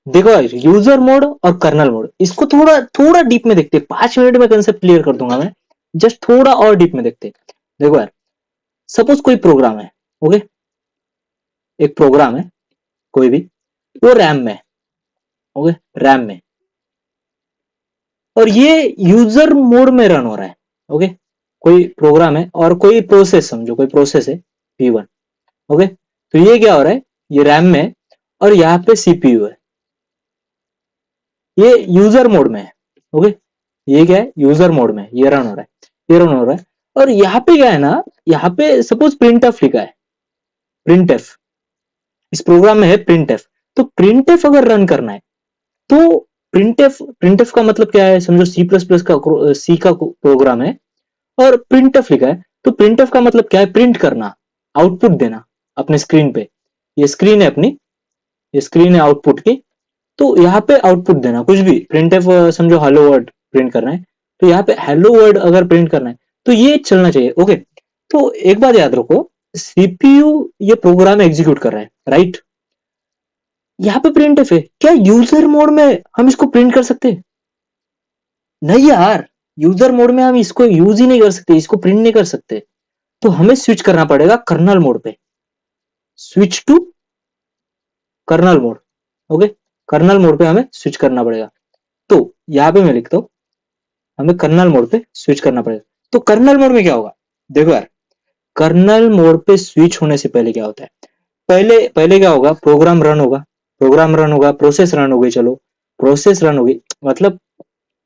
देखो यार, user mode और कर्नल मोड, इसको थोड़ा थोड़ा डीप में देखते हैं। 5 मिनट में कंसेप्ट क्लियर कर दूंगा मैं, जस्ट थोड़ा और डीप में देखते हैं। देखो यार, सपोज कोई प्रोग्राम है, ओके, एक प्रोग्राम है कोई भी, वो रैम में, ओके, रैम में, और ये यूजर मोड में रन हो रहा है, ओके। कोई प्रोग्राम है और कोई प्रोसेस, समझो कोई प्रोसेस है P1, ओके। तो ये क्या हो रहा है, ये रैम में है और यहाँ पे सीपीयू है, ये यूजर मोड में है, ओके। ये क्या है, यूजर मोड में, ये रन हो रहा है, ये रन हो रहा है। और यहाँ पे क्या है ना, यहाँ पे सपोज प्रिंट एफ लिखा है, प्रिंट एफ, इस प्रोग्राम में है प्रिंट एफ। तो प्रिंट एफ अगर रन करना है तो प्रिंट एफ का मतलब क्या है, समझो सी प्लस प्लस का, सी का प्रोग्राम है और प्रिंट एफ लिखा है। तो प्रिंट एफ का मतलब क्या है, प्रिंट करना, आउटपुट देना अपने स्क्रीन पे। ये स्क्रीन है अपनी, ये स्क्रीन है आउटपुट की। तो यहाँ पे आउटपुट देना कुछ भी, प्रिंट एफ समझो हेलो वर्ड प्रिंट करना है, तो यहाँ पे हेलो वर्ड अगर प्रिंट करना है तो ये चलना चाहिए, ओके। तो एक बात याद रखो, सीपीयू ये प्रोग्राम एग्जीक्यूट कर रहा है, राइट। यहाँ पे प्रिंट एफ है, क्या यूजर मोड में हम इसको प्रिंट कर सकते हैं? नहीं यार, यूजर मोड में हम इसको यूज ही नहीं कर सकते, इसको प्रिंट नहीं कर सकते। तो हमें स्विच करना पड़ेगा कर्नल मोड पे, switch to kernel mode, okay. Kernel mode पे हमें स्विच करना पड़ेगा। तो यहाँ पे मैं लिखता हूँ, हमें कर्नल मोड पे स्विच करना पड़ेगा। तो कर्नल मोड में क्या होगा, देखो यार, कर्नल मोड पे स्विच होने से पहले क्या होता है, पहले पहले क्या होगा, प्रोग्राम रन होगा, प्रोग्राम रन होगा, प्रोसेस रन हो गई, चलो प्रोसेस रन होगी, मतलब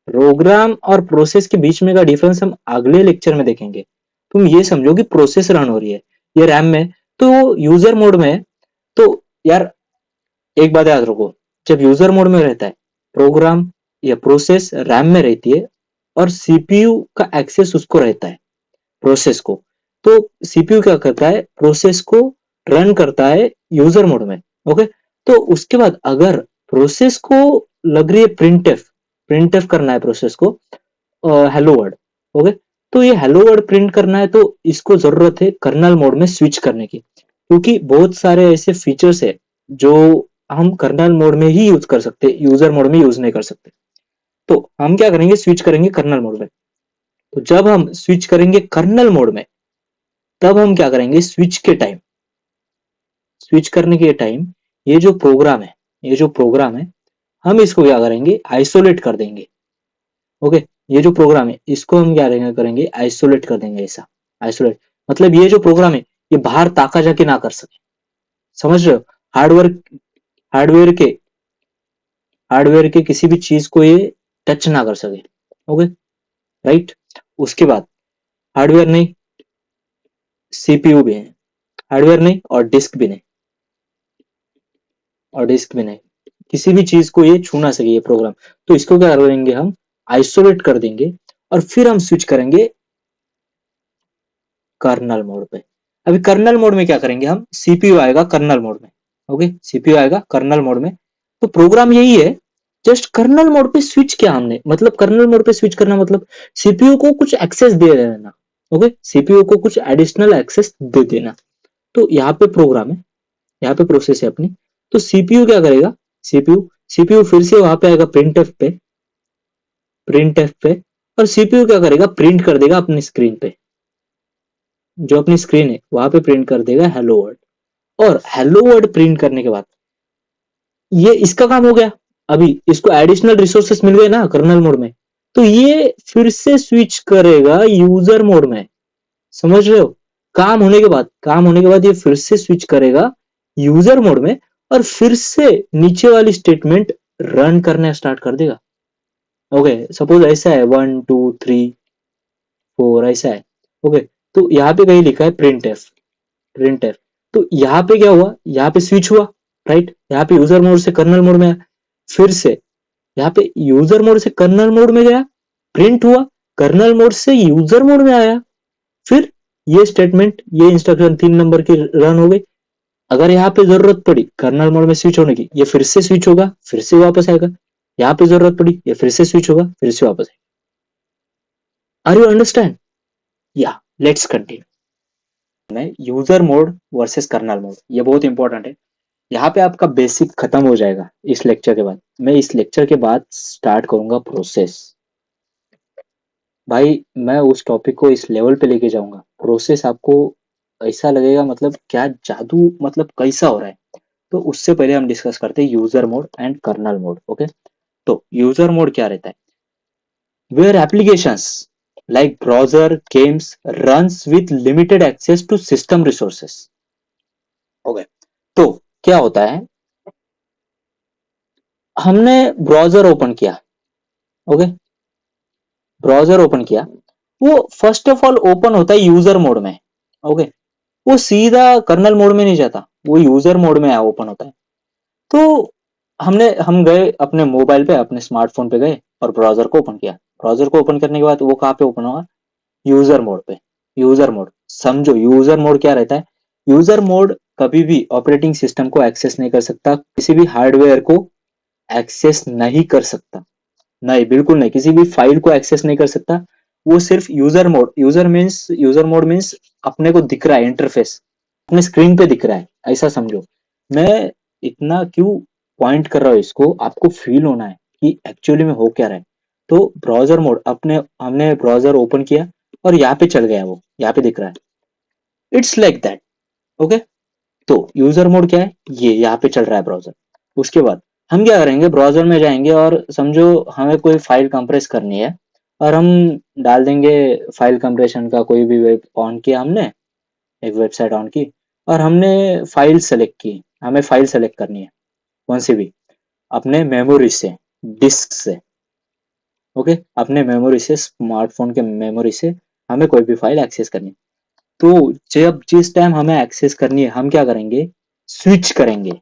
प्रोग्राम और प्रोसेस के बीच में का डिफरेंस हम अगले लेक्चर में देखेंगे। तुम ये समझो कि प्रोसेस रन हो रही है, ये रैम में, तो यूजर मोड में है। तो यार एक बात याद रखो, जब यूजर मोड में रहता है प्रोग्राम या प्रोसेस रैम में रहती है और सीपीयू का एक्सेस उसको रहता है, प्रोसेस को। तो सीपीयू क्या करता है, प्रोसेस को रन करता है यूजर मोड में, ओके। तो उसके बाद अगर प्रोसेस को लग रही है प्रिंट एफ करना है प्रोसेस को, हेलो वर्ड, ओके। तो ये हेलो वर्ड प्रिंट करना है, तो इसको जरूरत है कर्नल मोड में स्विच करने की, क्योंकि बहुत सारे ऐसे फीचर्स है जो हम कर्नल मोड में ही यूज कर सकते, यूजर मोड में यूज नहीं कर सकते। तो हम क्या करेंगे, स्विच करेंगे कर्नल मोड में। तो जब हम स्विच करेंगे कर्नल मोड में, तब हम क्या करेंगे, स्विच के टाइम, स्विच करने के टाइम, ये जो प्रोग्राम है, ये जो प्रोग्राम है, हम इसको क्या करेंगे, आइसोलेट कर देंगे, ओके। ये जो प्रोग्राम है इसको हम क्या करेंगे, आइसोलेट कर देंगे, ऐसा आइसोलेट, मतलब ये जो प्रोग्राम है ये बाहर ताका जाके ना कर सके, समझ रहे हो। हार्डवेयर, हार्डवेयर के हार्डवेयर के किसी भी चीज को ये टच ना कर सके, ओके, राइट। उसके बाद हार्डवेयर नहीं, सीपीयू भी है, हार्डवेयर नहीं और डिस्क भी नहीं, और डिस्क भी नहीं, किसी भी चीज को ये छू ना सके ये प्रोग्राम। तो इसको क्या करेंगे, हम आइसोलेट कर देंगे और फिर हम स्विच करेंगे कर्नल मोड पे। अभी कर्नल मोड में क्या करेंगे, हम सीपीयू आएगा कर्नल मोड में, ओके, सीपीयू आएगा कर्नल मोड में। तो प्रोग्राम यही है, जस्ट कर्नल मोड पे स्विच किया हमने, मतलब कर्नल मोड पे स्विच करना मतलब सीपीयू को कुछ एक्सेस दे देना, ओके, सीपीयू को कुछ एडिशनल एक्सेस दे देना। तो यहाँ पे प्रोग्राम है, यहाँ पे प्रोसेस है अपनी। तो सीपीयू क्या करेगा, सीपीयू सीपीयू फिर से वहां पे आएगा प्रिंट एफ पे, प्रिंट एफ पे, और सीपीयू क्या करेगा, प्रिंट कर देगा अपनी स्क्रीन पे, जो अपनी स्क्रीन है वहां पे प्रिंट कर देगा हेलो वर्ड। और हेलो वर्ड प्रिंट करने के बाद ये इसका काम हो गया। अभी इसको एडिशनल रिसोर्सेस मिल गए ना कर्नल मोड में, तो ये फिर से स्विच करेगा यूजर मोड में, समझ रहे हो। काम होने के बाद ये फिर से स्विच करेगा यूजर मोड में, और फिर से नीचे वाली स्टेटमेंट रन करना स्टार्ट कर देगा, ओके। सपोज ऐसा है 1 2 3 4 ऐसा है, ओके। तो यहाँ पे कहीं लिखा है प्रिंट एफ, प्रिंट एफ। तो यहाँ पे क्या हुआ, यहाँ पे स्विच हुआ, राइट। यहाँ पे यूजर मोड से कर्नल मोड में आया, फिर से यहाँ पे यूजर मोड से कर्नल मोड में गया, प्रिंट हुआ, कर्नल मोड से यूजर मोड में आया, फिर ये स्टेटमेंट, ये इंस्ट्रक्शन 3 नंबर की रन हो गई। अगर यहाँ पे जरूरत पड़ी कर्नल मोड में स्विच होने की, ये फिर से स्विच होगा, फिर से वापस आएगा। यहाँ पे जरूरत पड़ी, ये फिर से स्विच होगा, फिर से वापस आएगा। Are you understand? या let's continue. User mode versus kernel mode, ये बहुत इंपॉर्टेंट है। यहाँ पे आपका बेसिक खत्म हो जाएगा इस लेक्चर के बाद। मैं इस लेक्चर के बाद स्टार्ट करूंगा प्रोसेस। भाई मैं उस टॉपिक को इस लेवल पे लेके जाऊंगा, प्रोसेस आपको ऐसा लगेगा मतलब क्या जादू, मतलब कैसा हो रहा है। तो उससे पहले हम डिस्कस करते हैं user mode and kernel mode. Okay, तो यूजर मोड क्या रहता है? Where applications like browser games runs with limited access to system resources. Okay, तो क्या होता है, हमने ब्राउजर ओपन किया। ओके, ब्राउजर ओपन किया, वो फर्स्ट ऑफ ऑल ओपन होता है यूजर मोड में। ओके, वो सीधा कर्नल मोड में नहीं जाता, वो यूजर मोड में ओपन होता है। तो हम गए अपने मोबाइल पे, अपने स्मार्टफोन पे गए और ब्राउजर को ओपन किया। ब्राउजर को ओपन करने के बाद वो कहाँ पे ओपन होगा? यूजर मोड पे। यूजर मोड समझो, यूजर मोड क्या रहता है? यूजर मोड कभी भी ऑपरेटिंग सिस्टम को एक्सेस नहीं कर सकता, किसी भी हार्डवेयर को एक्सेस नहीं कर सकता, नहीं बिल्कुल नहीं, किसी भी फाइल को एक्सेस नहीं कर सकता। वो सिर्फ user mode, user mode means अपने को दिख रहा है इंटरफेस, अपने स्क्रीन पे दिख रहा है, ऐसा समझो। मैं इतना क्यों पॉइंट कर रहा हूँ इसको, आपको फील होना है कि एक्चुअली में हो क्या रहा है। तो ब्राउजर मोड, अपने हमने ब्राउजर ओपन किया और यहाँ पे चल गया, वो यहाँ पे दिख रहा है, इट्स लाइक दैट। ओके, तो यूजर मोड क्या है? ये यहाँ पे चल रहा है ब्राउजर। उसके बाद हम क्या करेंगे, ब्राउजर में जाएंगे और समझो हमें कोई फाइल कंप्रेस करनी है, और हम डाल देंगे फाइल कंप्रेशन का कोई भी वेब ऑन किया हमने, एक वेबसाइट ऑन की, और हमने फाइल सेलेक्ट की, हमें फाइल सेलेक्ट करनी है कौन सी भी, अपने मेमोरी से, डिस्क से। ओके, अपने मेमोरी से, स्मार्टफोन के मेमोरी से हमें कोई भी फाइल एक्सेस करनी है। तो जब जिस टाइम हमें एक्सेस करनी है, हम क्या करेंगे? स्विच करेंगे।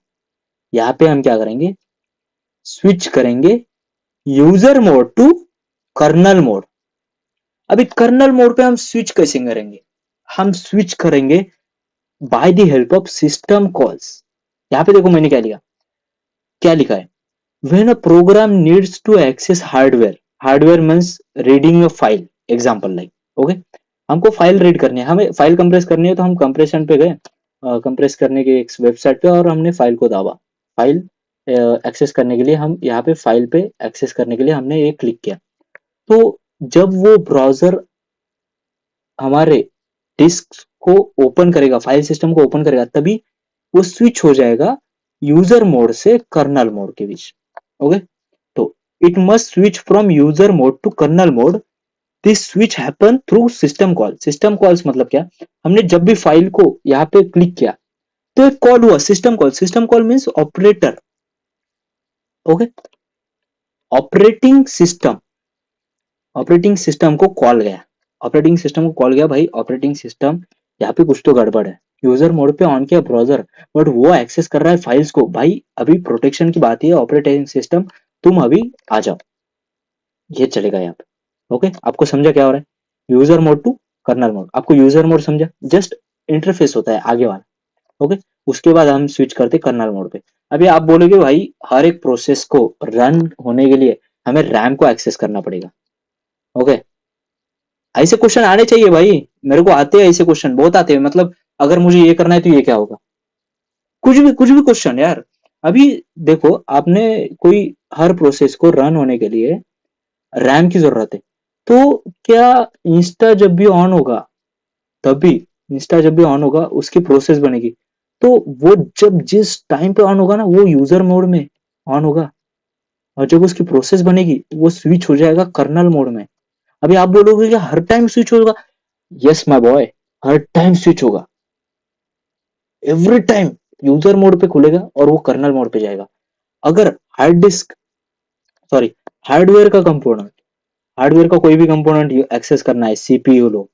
यहाँ पे हम क्या करेंगे? स्विच करेंगे user mode to kernel mode. अभी कर्नल मोड पे हम स्विच कैसे करेंगे? हम स्विच करेंगे by the help of system calls. यहाँ पे देखो मैंने क्या लिखा, क्या लिखा है? When a program needs to access hardware, hardware means reading a file, example like. Okay, हमको फाइल रीड करनी है, हमें फाइल कंप्रेस करनी है, तो हम कंप्रेशन पे गए, कंप्रेस करने के एक वेबसाइट पे, और हमने फाइल को दाबा। फाइल एक्सेस करने के लिए हम यहाँ पे फाइल पे एक्सेस करने के लिए हमने ये क्लिक किया। तो जब वो ब्राउजर हमारे डिस्क को ओपन करेगा, फाइल सिस्टम को ओपन करेगा, तभी वो स्विच हो जाएगा यूजर मोड से कर्नल मोड के बीच। ओके, तो it must switch from user mode to kernel mode. This switch happen through system call. System calls मतलब क्या? हमने जब भी फाइल को यहाँ पे क्लिक किया तो एक कॉल हुआ, system call. System call means operator. Okay, operating system, operating system को कॉल गया, ऑपरेटिंग सिस्टम को कॉल गया, भाई ऑपरेटिंग सिस्टम यहाँ पे कुछ तो गड़बड़ है। यूजर मोड पे ऑन किया ब्राउजर, बट वो एक्सेस कर रहा है फाइल्स को। भाई अभी प्रोटेक्शन की बात है, ऑपरेटिंग सिस्टम तुम अभी आ जाओ, ये चलेगा यहाँ पे। ओके, आपको समझा क्या हो रहा है? User mode to kernel mode, आपको यूजर मोड समझा, जस्ट इंटरफेस होता है आगे वाला। ओके, उसके बाद हम स्विच करते कर्नल मोड पे। अभी आप बोलोगे भाई हर एक प्रोसेस को रन होने के लिए हमें रैम को एक्सेस करना पड़ेगा। ओके, ऐसे क्वेश्चन आने चाहिए भाई, मेरे को आते हैं ऐसे क्वेश्चन, बहुत आते हैं, मतलब अगर मुझे ये करना है तो ये क्या होगा, कुछ भी क्वेश्चन यार। अभी देखो, आपने कोई हर प्रोसेस को रन होने के लिए रैम की जरूरत है, तो क्या इंस्टा जब भी ऑन होगा, तभी इंस्टा जब भी ऑन होगा उसकी प्रोसेस बनेगी, तो वो जब जिस टाइम पे ऑन होगा ना, वो यूजर मोड में ऑन होगा, और जब उसकी प्रोसेस बनेगी वो स्विच हो जाएगा कर्नल मोड में। अभी आप बोलोगे कि हर टाइम स्विच होगा, yes my boy, her time switch होगा, एवरी टाइम यूजर मोड पे खुलेगा और वो कर्नल मोड पे जाएगा। अगर हार्ड डिस्क, सॉरी, हार्डवेयर का कंपोनेंट, हार्डवेयर का कोई भी कंपोनेंट एक्सेस करना है, सीपीयू लो,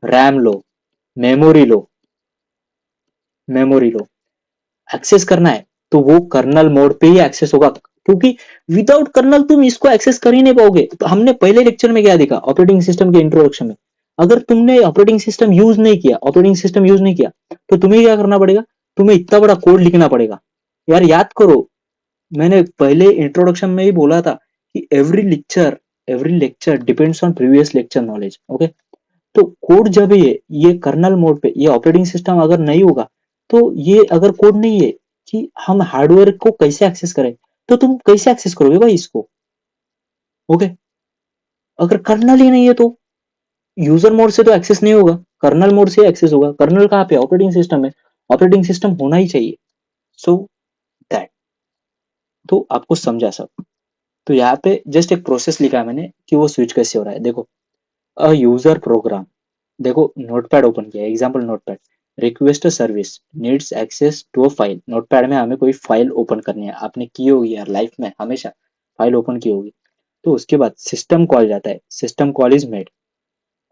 रैम लो, मेमोरी लो, मेमोरी लो, एक्सेस करना है, तो वो कर्नल मोड पे ही एक्सेस होगा, क्योंकि विदाउट कर्नल तुम इसको एक्सेस कर ही नहीं पाओगे। तो हमने पहले लेक्चर में क्या देखा, ऑपरेटिंग सिस्टम के इंट्रोडक्शन में, अगर तुमने ऑपरेटिंग सिस्टम यूज नहीं किया, ऑपरेटिंग सिस्टम यूज नहीं किया, तो तुम्हें क्या करना पड़ेगा? तुम्हें इतना बड़ा कोड लिखना पड़ेगा। यार याद करो, मैंने पहले इंट्रोडक्शन में ही बोला था कि every lecture depends on previous lecture knowledge. Okay, तो कोड जब ये कर्नल मोड पे, ये ऑपरेटिंग सिस्टम अगर नहीं होगा, तो ये अगर कोड नहीं है, कि हम हार्डवेयर को कैसे एक्सेस करें, तो तुम कैसे एक्सेस करोगे भाई इसको? ओके, अगर कर्नल ही नहीं है तो यूजर मोड से तो एक्सेस नहीं होगा, कर्नल मोड से एक्सेस होगा। कर्नल कहाँ पे? ऑपरेटिंग सिस्टम में। ऑपरेटिंग सिस्टम होना ही चाहिए। सो दैट, तो आपको समझा सब। तो यहाँ पे जस्ट एक प्रोसेस लिखा है मैंने कि वो स्विच कैसे हो रहा है। देखो, अ यूजर प्रोग्राम, देखो नोटपैड ओपन किया, example notepad, request service needs access to a file. Notepad में हमें कोई फाइल ओपन करनी है, आपने की होगी यार लाइफ में, हमेशा फाइल ओपन की होगी। तो उसके बाद सिस्टम कॉल जाता है, system call is made,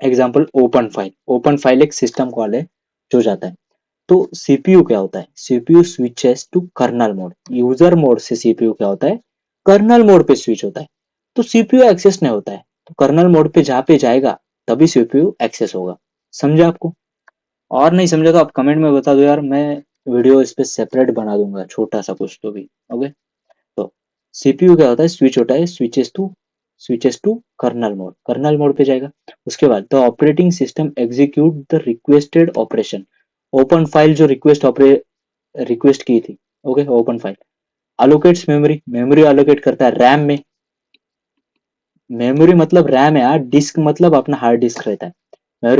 example open file. Open file एक सिस्टम कॉल है जो जाता है। तो सीपीयू क्या होता है? CPU switches to kernel mode. User mode से सीपीयू क्या होता है? कर्नल मोड पे स्विच होता है। तो सीपीयू एक्सेस नहीं होता है, तो कर्नल मोड पे जहाँ पे जाएगा तभी सीपीयू एक्सेस होगा। समझे आपको? और नहीं समझे तो आप कमेंट में बता दो यार, मैं वीडियो इस पे सेपरेट बना दूंगा, छोटा सा कुछ तो भी। ओके, तो सीपीयू क्या होता है? स्विच होता है, switches to kernel mode, kernel mode पे जाएगा। उसके बाद the operating system execute the requested operation. Open file जो रिक्वेस्ट की थी, okay, open file. Allocates memory, memory allocate करता है रैम में। मेमोरी मतलब रैम है यार, डिस्क मतलब अपना हार्ड डिस्क रहता है।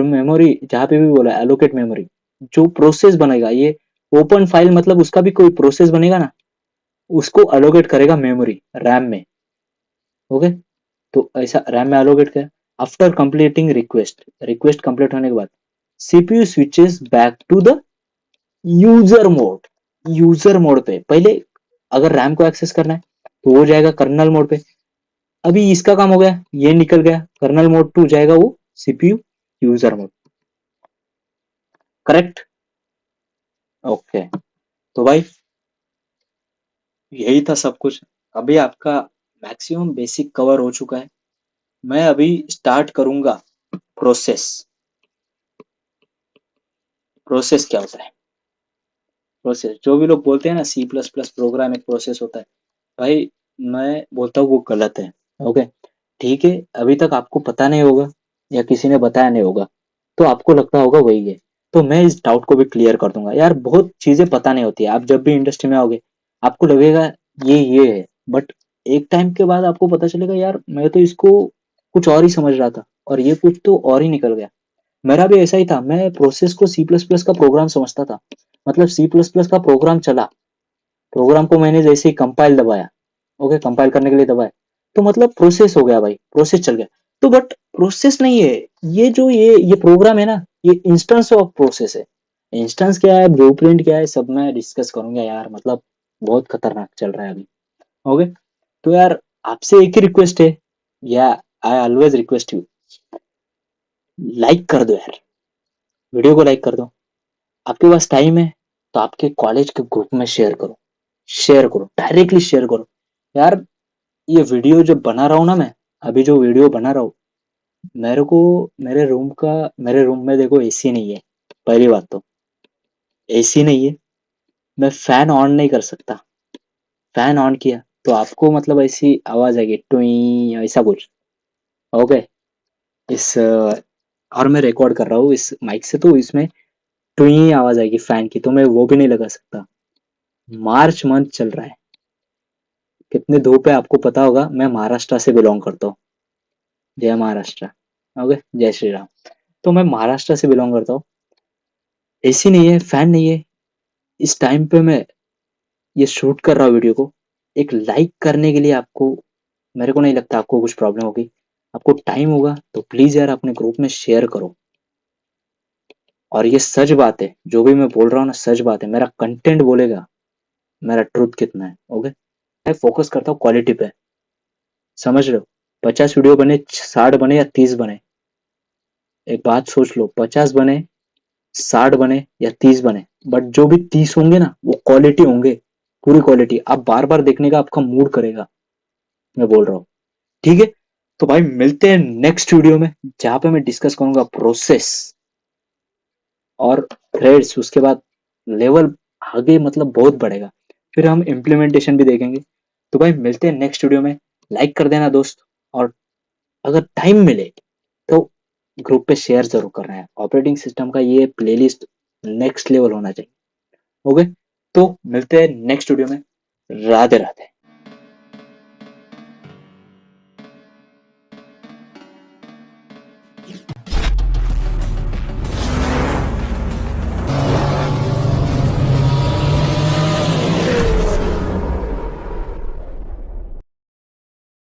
मेमोरी जहां पे भी बोला एलोकेट मेमोरी, जो प्रोसेस बनेगा ये ओपन फाइल मतलब उसका भी कोई प्रोसेस बनेगा ना, उसको अलोकेट करेगा मेमोरी रैम में। ओके, तो ऐसा रैम में अलोकेट किया। After completing request, request complete होने के बाद CPU switches back to the user mode. User mode पे पहले अगर रैम को एक्सेस करना है तो वो जाएगा कर्नल मोड पे। अभी इसका काम हो गया, ये निकल गया कर्नल मोड टू, जाएगा वो CPU user mode. Correct? Okay, तो भाई यही था सब कुछ। अभी आपका मैक्सिमम बेसिक कवर हो चुका है। मैं अभी स्टार्ट करूंगा प्रोसेस। प्रोसेस क्या होता है? प्रोसेस, जो भी लोग बोलते हैं ना सी प्लस प्लस प्रोग्राम एक प्रोसेस होता है, भाई मैं बोलता हूँ वो गलत है। ओके, ठीक है, अभी तक आपको पता नहीं होगा या किसी ने बताया नहीं होगा, तो आपको लगता होगा वही है। तो मैं इस डाउट को भी क्लियर कर दूंगा यार, बहुत चीजें पता नहीं होती है। आप जब भी इंडस्ट्री में आओगे आपको लगेगा ये है, बट एक टाइम के बाद आपको पता चलेगा यार मैं तो इसको कुछ और ही समझ रहा था और ये कुछ तो और ही निकल गया। मेरा भी ऐसा ही था, मैं प्रोसेस को सी प्लस प्लस का प्रोग्राम समझता था। मतलब सी प्लस प्लस का प्रोग्राम चला, प्रोग्राम को मैंने जैसे ही कंपाइल दबाया, ओके, कंपाइल करने के लिए दबाया, तो मतलब प्रोसेस हो गया भाई, प्रोसेस चल गया। तो बट प्रोसेस नहीं है, ये जो ये प्रोग्राम है ना, ये इंस्टेंस ऑफ प्रोसेस है। इंस्टेंस क्या है, ब्लूप्रिंट क्या है, सब मैं डिस्कस करूंगा यार, मतलब बहुत खतरनाक चल रहा है अभी। ओके, तो यार आपसे एक ही रिक्वेस्ट है, या I always request you, like कर दो यार, वीडियो को लाइक कर दो। आपके पास टाइम है तो आपके कॉलेज के ग्रुप में शेयर करो, शेयर करो, डायरेक्टली शेयर करो। यार ये वीडियो जब बना रहा हूँ ना मैं, अभी जो वीडियो बना रहा हूँ, मेरे को मेरे रूम में देखो एसी नहीं है। पहली बात तो एसी नहीं है, मैं फैन ऑन नहीं कर सकता। फैन ऑन किया तो आपको मतलब ऐसी आवाज आएगी टुई ऐसा कुछ। ओके, और मैं रिकॉर्ड कर रहा हूँ इस माइक से, तो इसमें टुई आवाज आएगी फैन की, तो मैं वो भी नहीं लगा सकता। मार्च मंथ चल रहा है, कितने धूप है आपको पता होगा। मैं महाराष्ट्र से बिलोंग करता हूँ, जय महाराष्ट्र। ओके, जय श्री राम। तो मैं महाराष्ट्र से बिलोंग करता हूँ, एसी नहीं है, फैन नहीं है। इस टाइम पे मैं ये शूट कर रहा हूँ वीडियो को। एक लाइक करने के लिए आपको, मेरे को नहीं लगता आपको कुछ प्रॉब्लम होगी। आपको टाइम होगा तो प्लीज यार अपने ग्रुप में शेयर करो। और ये सच बात है, जो भी मैं बोल रहा हूँ ना सच बात है, मेरा कंटेंट बोलेगा मेरा ट्रुथ कितना है। ओके, मैं फोकस करता हूँ क्वालिटी पे, समझ रहे हो? 50 वीडियो बने, 60 बने या 30 बने, एक बात सोच लो, 50 बने, 60 बने या 30 बने, बट जो भी 30 होंगे ना वो क्वालिटी होंगे, पूरी क्वालिटी। आप बार बार देखने का आपका मूड करेगा, मैं बोल रहा हूँ। ठीक है, तो भाई मिलते हैं नेक्स्ट वीडियो में, जहां पे मैं डिस्कस करूंगा प्रोसेस और थ्रेड्स। उसके बाद लेवल आगे मतलब बहुत बढ़ेगा, फिर हम इम्प्लीमेंटेशन भी देखेंगे। तो भाई मिलते हैं नेक्स्ट वीडियो में, लाइक कर देना दोस्त, और अगर टाइम मिले तो ग्रुप पे शेयर जरूर कर रहे हैं। ऑपरेटिंग सिस्टम का ये प्लेलिस्ट नेक्स्ट लेवल होना चाहिए। ओके, तो मिलते हैं नेक्स्ट वीडियो में। राधे राधे।